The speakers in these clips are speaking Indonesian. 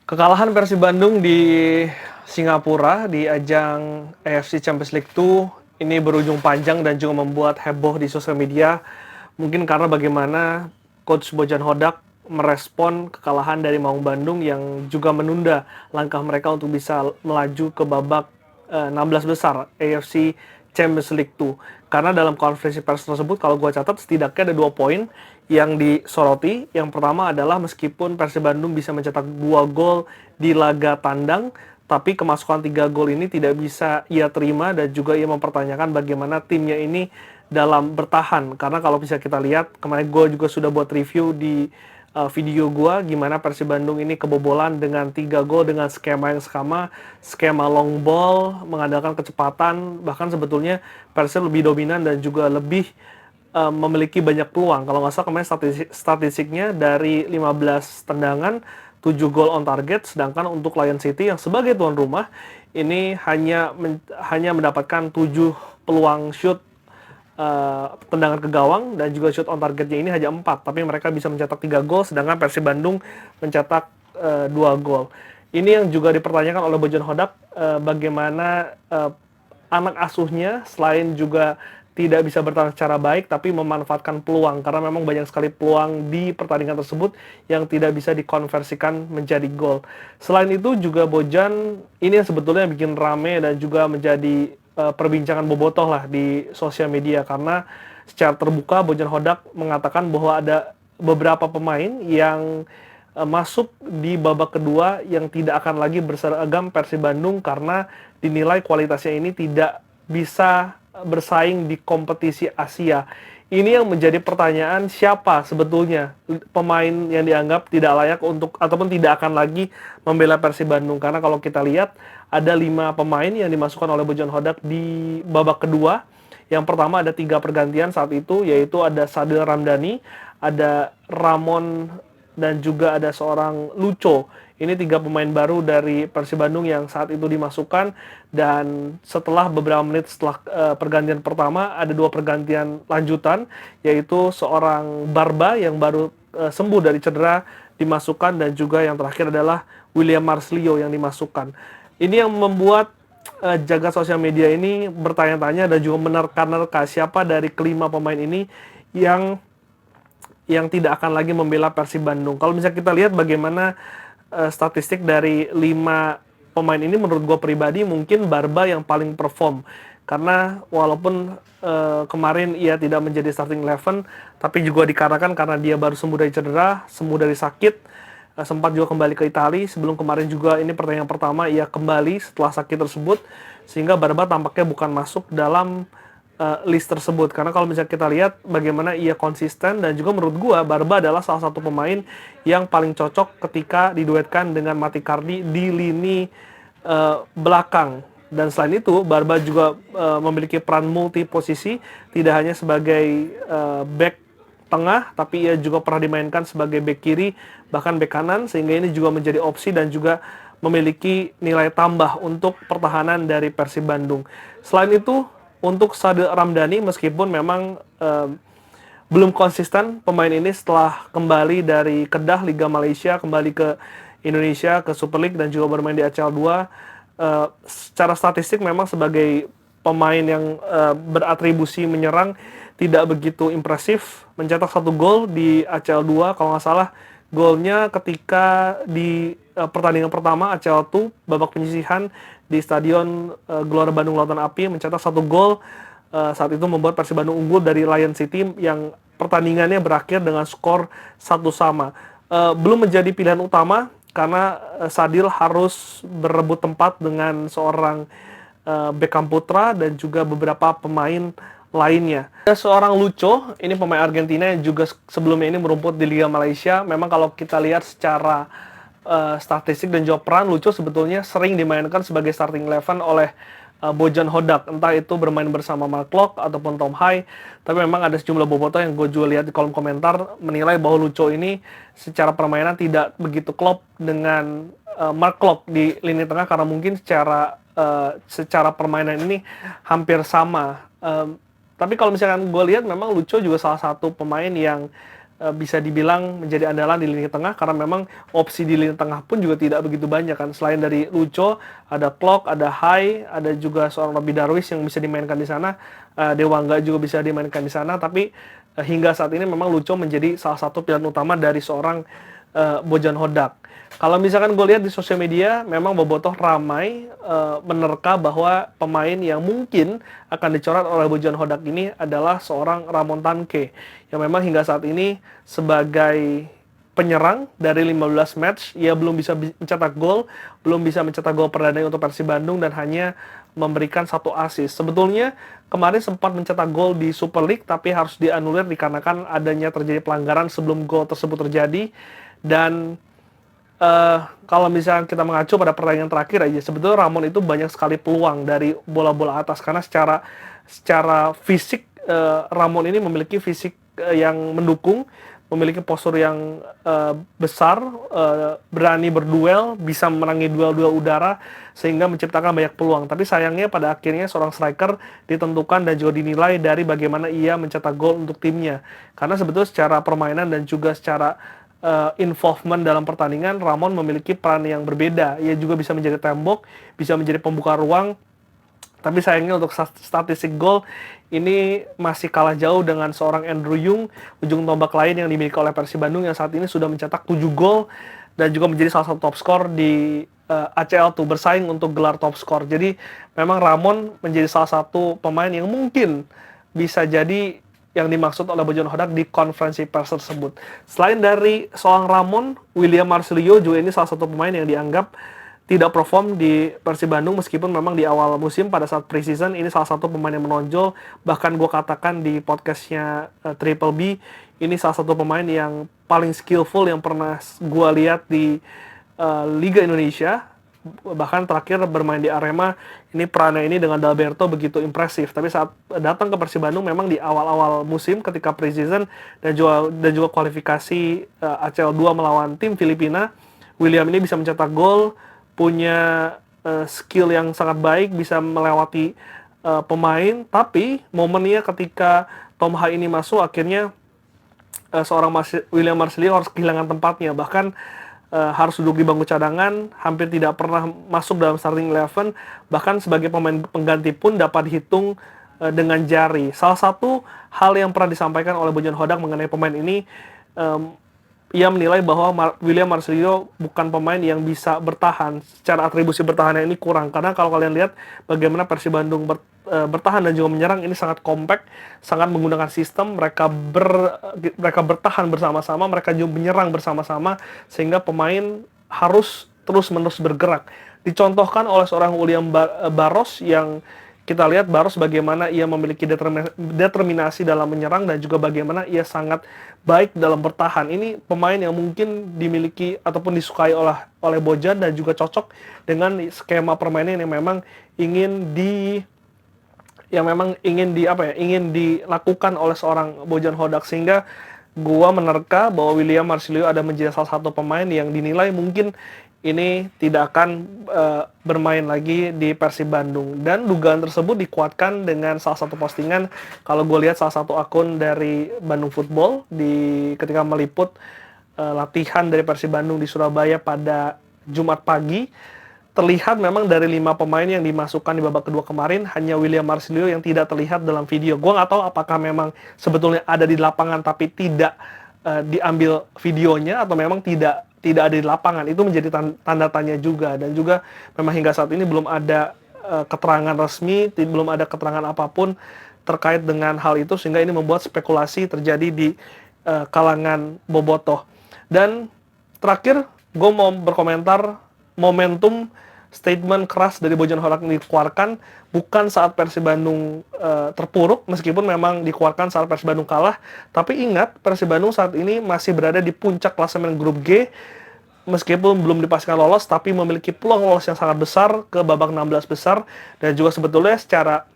Kekalahan Persib Bandung di Singapura di ajang AFC Champions League 2 ini berujung panjang dan juga membuat heboh di sosial media. Mungkin karena bagaimana Coach Bojan Hodak merespon kekalahan dari Maung Bandung yang juga menunda langkah mereka untuk bisa melaju ke babak 16 besar AFC Champions League 2. Karena dalam konferensi pers tersebut, kalau gue catat setidaknya ada 2 poin yang disoroti. Yang pertama adalah meskipun Persib Bandung bisa mencetak 2 gol di laga tandang, tapi kemasukan 3 gol ini tidak bisa ia terima dan juga ia mempertanyakan bagaimana timnya ini dalam bertahan. Karena kalau bisa kita lihat, kemarin gue juga sudah buat review di video gue gimana Persib Bandung ini kebobolan dengan 3 gol dengan skema yang sama, skema long ball, mengandalkan kecepatan. Bahkan sebetulnya Persib lebih dominan dan juga lebih memiliki banyak peluang. Kalau nggak salah kemarin statistiknya dari 15 tendangan 7 gol on target, sedangkan untuk Lion City yang sebagai tuan rumah ini hanya mendapatkan 7 peluang shoot tendangan ke gawang dan juga shoot on targetnya ini hanya 4, tapi mereka bisa mencetak 3 gol, sedangkan Persib Bandung mencetak 2 gol. Ini yang juga dipertanyakan oleh Bojan Hodak, bagaimana anak asuhnya selain juga tidak bisa bertahan secara baik, tapi memanfaatkan peluang, karena memang banyak sekali peluang di pertandingan tersebut yang tidak bisa dikonversikan menjadi gol. Selain itu juga Bojan, ini yang sebetulnya bikin rame dan juga menjadi perbincangan bobotoh lah di sosial media, karena secara terbuka Bojan Hodak mengatakan bahwa ada beberapa pemain yang masuk di babak kedua yang tidak akan lagi berseragam Persib Bandung karena dinilai kualitasnya ini tidak bisa bersaing di kompetisi Asia. Ini yang menjadi pertanyaan, siapa sebetulnya pemain yang dianggap tidak layak untuk ataupun tidak akan lagi membela Persib Bandung. Karena kalau kita lihat ada 5 pemain yang dimasukkan oleh Bojan Hodak di babak kedua. Yang pertama ada 3 pergantian saat itu, yaitu ada Sadil Ramdhani, ada Ramon, dan juga ada seorang Lucho. Ini 3 pemain baru dari Persib Bandung yang saat itu dimasukkan, dan setelah beberapa menit setelah pergantian pertama ada 2 pergantian lanjutan, yaitu seorang Barba yang baru sembuh dari cedera dimasukkan, dan juga yang terakhir adalah William Marslio yang dimasukkan. Ini yang membuat jagat sosial media ini bertanya-tanya dan juga menerka-nerka siapa dari kelima pemain ini yang tidak akan lagi membela Persib Bandung. Kalau misalnya kita lihat bagaimana statistik dari 5 pemain ini, menurut gue pribadi mungkin Barba yang paling perform. Karena walaupun kemarin ia tidak menjadi starting 11, tapi juga dikarenakan karena dia baru sembuh dari cedera, sembuh dari sakit, sempat juga kembali ke Italia. Sebelum kemarin juga ini pertandingan pertama ia kembali setelah sakit tersebut, sehingga Barba tampaknya bukan masuk dalam list tersebut. Karena kalau misalnya kita lihat bagaimana ia konsisten, dan juga menurut gua Barba adalah salah satu pemain yang paling cocok ketika diduetkan dengan Matikardi di lini belakang. Dan selain itu Barba juga memiliki peran multi posisi, tidak hanya sebagai back tengah, tapi ia juga pernah dimainkan sebagai back kiri, bahkan back kanan, sehingga ini juga menjadi opsi dan juga memiliki nilai tambah untuk pertahanan dari Persib Bandung. Selain itu, untuk Sadil Ramdhani, meskipun memang belum konsisten pemain ini setelah kembali dari Kedah Liga Malaysia, kembali ke Indonesia, ke Super League, dan juga bermain di ACL 2, secara statistik memang sebagai pemain yang beratribusi menyerang tidak begitu impresif. Mencetak 1 gol di ACL 2, kalau nggak salah golnya ketika di pertandingan pertama ACL 2 babak penyisihan di Stadion Gelora Bandung Lautan Api, mencetak 1 gol. Saat itu membuat Persib Bandung unggul dari Lion City yang pertandingannya berakhir dengan skor 1-1. Belum menjadi pilihan utama karena Sadil harus berebut tempat dengan seorang Beckham Putra dan juga beberapa pemain lainnya. Ada seorang Lucho, ini pemain Argentina yang juga sebelumnya ini merumput di Liga Malaysia. Memang kalau kita lihat secara statistik dan juga peran, Lucho sebetulnya sering dimainkan sebagai starting 11 oleh Bojan Hodak, entah itu bermain bersama Mark Locke ataupun Tom Hai. Tapi memang ada sejumlah bobotoh yang gue juga lihat di kolom komentar menilai bahwa Lucho ini secara permainan tidak begitu klop dengan Mark Locke di lini tengah, karena mungkin secara permainan ini hampir sama. Tapi kalau misalkan gue lihat, memang Lucho juga salah satu pemain yang bisa dibilang menjadi andalan di lini tengah, karena memang opsi di lini tengah pun juga tidak begitu banyak kan. Selain dari Lucho, ada Klok, ada Hai, ada juga seorang Robby Darwish yang bisa dimainkan di sana, Dewangga juga bisa dimainkan di sana, tapi hingga saat ini memang Lucho menjadi salah satu pilihan utama dari seorang Bojan Hodak. Kalau misalkan gue lihat di sosial media, memang bobotoh ramai menerka bahwa pemain yang mungkin akan dicoret oleh Bojan Hodak ini adalah seorang Ramon Tanque, yang memang hingga saat ini sebagai penyerang dari 15 match, ia belum bisa mencetak gol, belum bisa mencetak gol perdana untuk Persib Bandung dan hanya memberikan 1 assist. Sebetulnya kemarin sempat mencetak gol di Super League, tapi harus dianulir dikarenakan adanya terjadi pelanggaran sebelum gol tersebut terjadi. Dan kalau misalnya kita mengacu pada pertandingan terakhir aja, sebetulnya Ramon itu banyak sekali peluang dari bola-bola atas, karena secara fisik Ramon ini memiliki fisik yang mendukung, memiliki postur yang besar, berani berduel, bisa menangi duel-duel udara, sehingga menciptakan banyak peluang. Tapi sayangnya pada akhirnya seorang striker ditentukan dan juga dinilai dari bagaimana ia mencetak gol untuk timnya. Karena sebetulnya secara permainan dan juga secara involvement dalam pertandingan, Ramon memiliki peran yang berbeda. Ia juga bisa menjadi tembok, bisa menjadi pembuka ruang, tapi sayangnya untuk statistik gol ini masih kalah jauh dengan seorang Andrew Yung, ujung tombak lain yang dimiliki oleh Persib Bandung yang saat ini sudah mencetak 7 gol dan juga menjadi salah satu top skor di ACL tuh, bersaing untuk gelar top skor. Jadi memang Ramon menjadi salah satu pemain yang mungkin bisa jadi yang dimaksud oleh Bojan Hodak di konferensi pers tersebut. Selain dari seorang Ramon, William Marcelino juga ini salah satu pemain yang dianggap tidak perform di Persib Bandung, meskipun memang di awal musim pada saat preseason ini salah satu pemain yang menonjol. Bahkan gue katakan di podcastnya Triple B, ini salah satu pemain yang paling skillful yang pernah gue lihat di Liga Indonesia. Bahkan terakhir bermain di Arema, ini perannya ini dengan Dalberto begitu impresif. Tapi saat datang ke Persib Bandung memang di awal-awal musim ketika preseason dan juga kualifikasi ACL 2 melawan tim Filipina, William ini bisa mencetak gol, punya skill yang sangat baik, bisa melewati pemain, tapi momennya ketika Tom Hai ini masuk, akhirnya seorang William Marcelino harus kehilangan tempatnya, bahkan harus duduk di bangku cadangan, hampir tidak pernah masuk dalam starting 11, bahkan sebagai pemain pengganti pun dapat dihitung dengan jari. Salah satu hal yang pernah disampaikan oleh Bojan Hodak mengenai pemain ini, ia menilai bahwa William Marcelino bukan pemain yang bisa bertahan. Secara atribusi bertahannya ini kurang, karena kalau kalian lihat bagaimana Persib Bandung bertahan dan juga menyerang, ini sangat kompak, sangat menggunakan sistem. Mereka bertahan bersama-sama, mereka juga menyerang bersama-sama, sehingga pemain harus terus-menerus bergerak. Dicontohkan oleh seorang William Barros, yang kita lihat Barros bagaimana ia memiliki determinasi dalam menyerang dan juga bagaimana ia sangat baik dalam bertahan. Ini pemain yang mungkin dimiliki ataupun disukai oleh Bojan dan juga cocok dengan skema permainan yang memang ingin dilakukan oleh seorang Bojan Hodak, sehingga gua menerka bahwa William Marcelino ada menjadi salah satu pemain yang dinilai mungkin ini tidak akan bermain lagi di Persib Bandung. Dan dugaan tersebut dikuatkan dengan salah satu postingan, kalau gue lihat salah satu akun dari Bandung Football ketika meliput latihan dari Persib Bandung di Surabaya pada Jumat pagi. Terlihat memang dari 5 pemain yang dimasukkan di babak kedua kemarin, hanya William Marcelino yang tidak terlihat dalam video. Gue nggak tahu apakah memang sebetulnya ada di lapangan tapi tidak diambil videonya, atau memang tidak ada di lapangan. Itu menjadi tanda tanya juga. Dan juga memang hingga saat ini belum ada keterangan resmi, belum ada keterangan apapun terkait dengan hal itu, sehingga ini membuat spekulasi terjadi di kalangan bobotoh. Dan terakhir, gue mau berkomentar momentum statement keras dari Bojan Hodak dikeluarkan bukan saat Persib Bandung terpuruk, meskipun memang dikeluarkan saat Persib Bandung kalah. Tapi ingat, Persib Bandung saat ini masih berada di puncak klasemen grup G, meskipun belum dipastikan lolos, tapi memiliki peluang lolos yang sangat besar ke babak 16 besar. Dan juga sebetulnya secara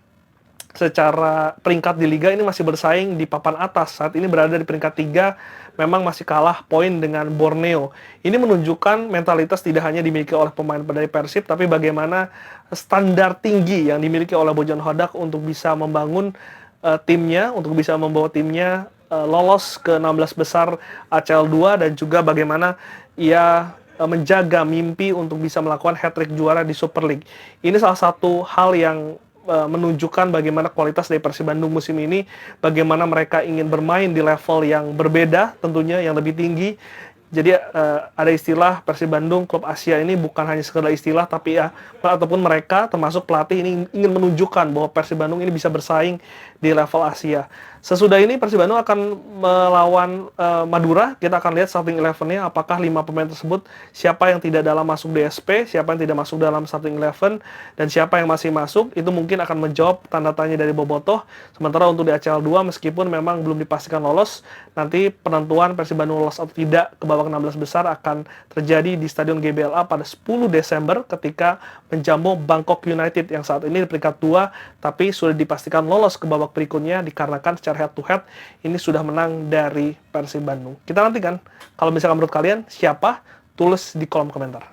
peringkat di Liga ini masih bersaing di papan atas. Saat ini berada di peringkat 3, memang masih kalah poin dengan Borneo. Ini menunjukkan mentalitas tidak hanya dimiliki oleh pemain dari Persib, tapi bagaimana standar tinggi yang dimiliki oleh Bojan Hodak untuk bisa membangun timnya, untuk bisa membawa timnya lolos ke 16 besar ACL 2 dan juga bagaimana ia menjaga mimpi untuk bisa melakukan hat-trick juara di Super League. Ini salah satu hal yang menunjukkan bagaimana kualitas dari Persib Bandung musim ini, bagaimana mereka ingin bermain di level yang berbeda tentunya, yang lebih tinggi. Jadi ada istilah Persib Bandung Klub Asia ini bukan hanya sekedar istilah, tapi ya ataupun mereka termasuk pelatih ini ingin menunjukkan bahwa Persib Bandung ini bisa bersaing di level Asia. Sesudah ini Persib Bandung akan melawan Madura. Kita akan lihat starting 11-nya apakah 5 pemain tersebut siapa yang tidak dalam masuk DSP, siapa yang tidak masuk dalam starting 11, dan siapa yang masih masuk. Itu mungkin akan menjawab tanda tanya dari Bobotoh. Sementara untuk di ACL 2 meskipun memang belum dipastikan lolos, nanti penentuan Persib Bandung lolos atau tidak ke babak 16 besar akan terjadi di Stadion GBLA pada 10 Desember ketika menjamu Bangkok United yang saat ini di peringkat 2 tapi sudah dipastikan lolos ke babak berikutnya dikarenakan secara head to head ini sudah menang dari Persib Bandung. Kita nantikan kalau misalkan menurut kalian siapa, tulis di kolom komentar.